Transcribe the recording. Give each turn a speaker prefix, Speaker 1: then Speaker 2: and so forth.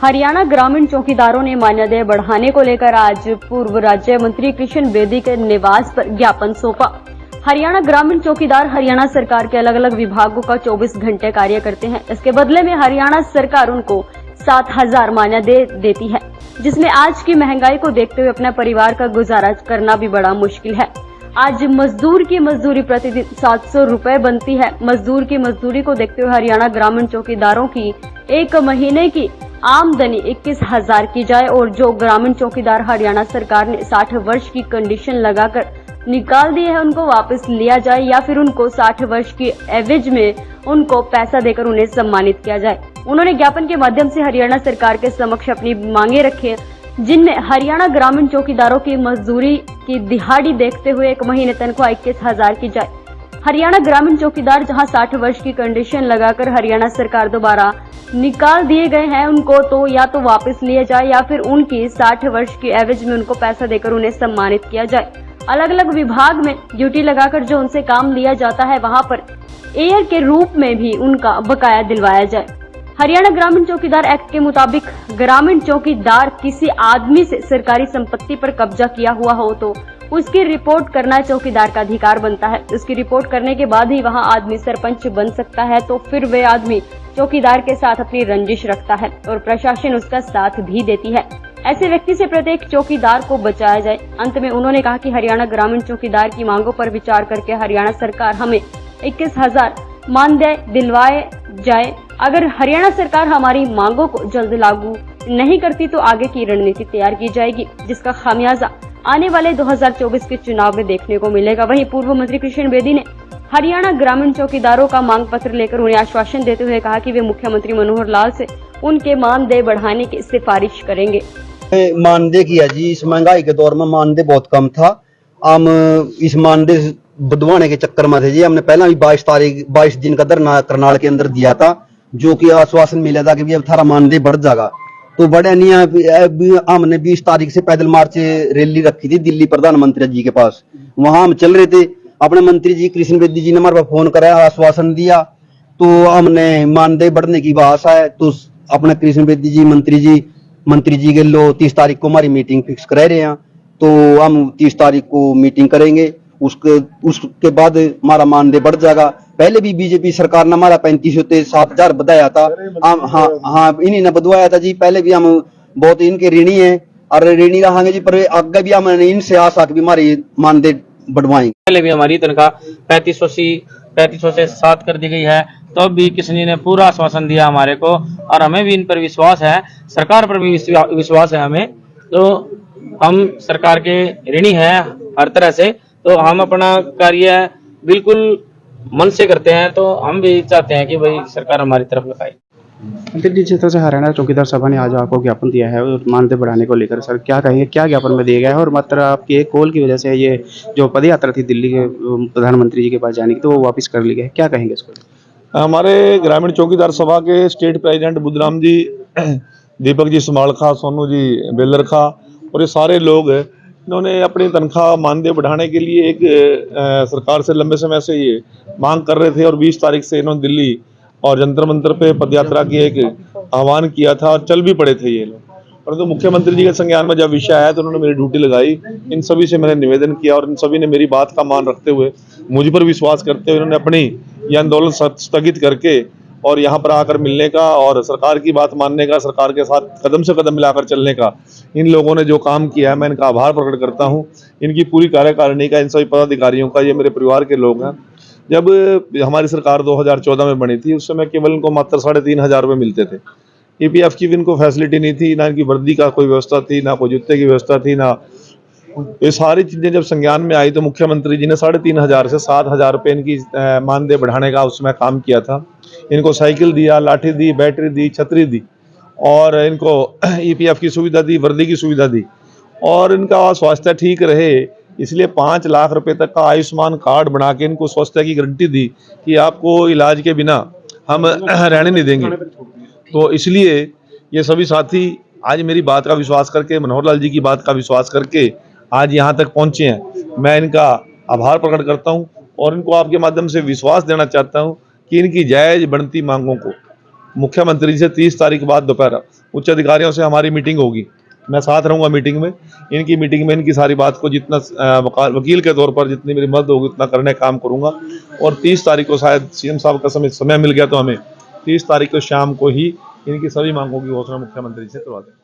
Speaker 1: हरियाणा ग्रामीण चौकीदारों ने मानदेय बढ़ाने को लेकर आज पूर्व राज्य मंत्री कृष्ण बेदी के निवास पर ज्ञापन सौंपा। हरियाणा ग्रामीण चौकीदार हरियाणा सरकार के अलग अलग विभागों का 24 घंटे कार्य करते हैं। इसके बदले में हरियाणा सरकार उनको 7,000 मानदेय देती है, जिसमें आज की महंगाई को देखते हुए अपने परिवार का गुजारा करना भी बड़ा मुश्किल है। आज मजदूर की मजदूरी प्रतिदिन 700 रुपए बनती है। मजदूर की मजदूरी को देखते हुए हरियाणा ग्रामीण चौकीदारों की एक महीने की आमदनी 21,000 की जाए और जो ग्रामीण चौकीदार हरियाणा सरकार ने 60 वर्ष की कंडीशन लगाकर निकाल दिए हैं उनको वापस लिया जाए या फिर उनको 60 वर्ष की एवज में उनको पैसा देकर उन्हें सम्मानित किया जाए। उन्होंने ज्ञापन के माध्यम से हरियाणा सरकार के समक्ष अपनी मांगे रखी, जिनमें हरियाणा ग्रामीण चौकीदारों की मजदूरी की दिहाड़ी देखते हुए एक महीने तनख्वाह 21,000 की जाए। हरियाणा ग्रामीण चौकीदार जहां 60 वर्ष की कंडीशन लगाकर हरियाणा सरकार द्वारा निकाल दिए गए हैं, उनको तो या तो वापस लिए जाए या फिर उनकी 60 वर्ष की एवज में उनको पैसा देकर उन्हें सम्मानित किया जाए। अलग अलग विभाग में ड्यूटी लगाकर जो उनसे काम लिया जाता है, वहां पर एयर के रूप में भी उनका बकाया दिलवाया जाए। हरियाणा ग्रामीण चौकीदार एक्ट के मुताबिक ग्रामीण चौकीदार किसी आदमी से सरकारी संपत्ति पर कब्जा किया हुआ हो तो उसकी रिपोर्ट करना चौकीदार का अधिकार बनता है। उसकी रिपोर्ट करने के बाद ही वहां आदमी सरपंच बन सकता है, तो फिर वे आदमी चौकीदार के साथ अपनी रंजिश रखता है और प्रशासन उसका साथ भी देती है। ऐसे व्यक्ति से प्रत्येक चौकीदार को बचाया जाए। अंत में उन्होंने कहा कि हरियाणा ग्रामीण चौकीदार की मांगों पर विचार करके हरियाणा सरकार हमें 21,000 मानदेय दिलवाए जाए। अगर हरियाणा सरकार हमारी मांगों को जल्द लागू नहीं करती तो आगे की रणनीति तैयार की जाएगी, जिसका खामियाजा आने वाले 2024 के चुनाव में देखने को मिलेगा। वहीं पूर्व मंत्री कृष्ण बेदी ने हरियाणा ग्रामीण चौकीदारों का मांग पत्र लेकर उन्हें आश्वासन देते हुए कहा कि वे मुख्यमंत्री मनोहर लाल से उनके मानदेय बढ़ाने की सिफारिश करेंगे।
Speaker 2: मानदेय किया जी, इस महंगाई के दौर में मानदेय बहुत कम था। हम इस मानदेय बढ़वाने के चक्कर में थे जी। हमने पहला भी 22 दिन का धरना करनाल के अंदर दिया था, जो कि आश्वासन मिला था कि अब थारा मानदेय बढ़ जाएगा, तो बढ़े नहीं। हमने 20 तारीख से पैदल मार्च रैली रखी थी दिल्ली प्रधानमंत्री जी के पास। वहां हम चल रहे थे, अपने मंत्री जी कृष्ण बेदी जी ने हमारे पास फोन कराया, आश्वासन दिया, तो हमने मानदेय बढ़ने की आशा है। तो अपने कृष्ण बेदी जी मंत्री जी के लो 30 तारीख को हमारी मीटिंग फिक्स करा रहे हैं, तो हम 30 तारीख को मीटिंग करेंगे। उसके बाद हमारा मानदेय बढ़ जाएगा। पहले भी बीजेपी सरकार ने हमारा 3500 से 7,000 बढ़ाया था। हाँ, इन्हीं ने बढ़वाया था जी। पहले भी हम बहुत इनके ऋणी हैं और ऋणी रहेंगे जी, पर आगे भी हम इनसे आशा कि हमारी मानदेय बढ़वाएंगे।
Speaker 3: पहले भी हमारी तनख्वाह 3500 से 7 कर दी गई है, तो भी किसी ने पूरा आश्वासन दिया हमारे को, और हमें भी इन पर विश्वास है, सरकार पर भी विश्वास है हमें। तो हम सरकार के ऋणी हैं हर तरह से, तो हम अपना कार्य बिल्कुल मन से करते हैं। तो हम भी चाहते हैं कि भाई सरकार हमारी तरफ लगाए।
Speaker 4: जिस तरह से हरियाणा चौकीदार सभा ने आज आपको ज्ञापन दिया है और मानदेय बढ़ाने को लेकर, सर क्या कहेंगे, क्या ज्ञापन में दिया गया है? और मात्र आपकी एक कॉल की वजह से ये जो पदयात्रा थी दिल्ली के प्रधानमंत्री जी के पास जाने की, तो वो वापस कर ली गई, क्या कहेंगे इसको?
Speaker 5: हमारे ग्रामीण चौकीदार सभा के स्टेट प्रेसिडेंट बुद्धराम जी, दीपक जी समालखा, सोनू जी बेलरखा और ये सारे लोग इन्होंने अपनी तनख्वाह मानदेय बढ़ाने के लिए एक सरकार से लंबे समय से ये मांग कर रहे थे, और 20 तारीख से इन्होंने दिल्ली और जंतर मंतर पे पदयात्रा की एक आह्वान किया था और चल भी पड़े थे ये लोग। परंतु मुख्यमंत्री जी के संज्ञान में जब विषय आया तो उन्होंने मेरी ड्यूटी लगाई। इन सभी से मैंने निवेदन किया और इन सभी ने मेरी बात का मान रखते हुए, मुझ पर विश्वास करते हुए उन्होंने अपनी ये आंदोलन स्थगित करके और यहाँ पर आकर मिलने का और सरकार की बात मानने का, सरकार के साथ कदम से कदम मिलाकर चलने का इन लोगों ने जो काम किया है, मैं इनका आभार प्रकट करता हूँ। इनकी पूरी कार्यकारिणी का, इन सभी पदाधिकारियों का, ये मेरे परिवार के लोग हैं। जब हमारी सरकार 2014 में बनी थी, उस समय केवल इनको मात्र 3,500 रुपये मिलते थे। ईपीएफ की भी इनको फैसिलिटी नहीं थी, ना इनकी वर्दी का कोई व्यवस्था थी, ना कोई जूते की व्यवस्था थी, ना ये सारी चीजें जब संज्ञान में आई तो मुख्यमंत्री जी ने 3,500 से 7,000 रुपये इनकी मानदेय बढ़ाने का उसमें काम किया था। इनको साइकिल दिया, लाठी दी, बैटरी दी, छतरी दी और इनको ईपीएफ की सुविधा दी, वर्दी की सुविधा दी, और इनका स्वास्थ्य ठीक रहे इसलिए 5 लाख रुपए तक का आयुष्मान कार्ड बना के इनको स्वास्थ्य की गारंटी दी कि आपको इलाज के बिना हम रहने नहीं देंगे। तो इसलिए ये सभी साथी आज मेरी बात का विश्वास करके, मनोहर लाल जी की बात का विश्वास करके आज यहाँ तक पहुँचे हैं। मैं इनका आभार प्रकट करता हूँ और इनको आपके माध्यम से विश्वास देना चाहता हूँ कि इनकी जायज़ बनती मांगों को मुख्यमंत्री जी से 30 तारीख बाद दोपहर उच्च अधिकारियों से हमारी मीटिंग होगी, मैं साथ रहूंगा मीटिंग में। इनकी मीटिंग में इनकी सारी बात को जितना वकील के तौर पर जितनी मेरी मदद होगी उतना करने का काम करूंगा। और 30 तारीख को शायद सीएम साहब का समय मिल गया तो हमें 30 तारीख को शाम को ही इनकी सभी मांगों की घोषणा मुख्यमंत्री से करवा दें।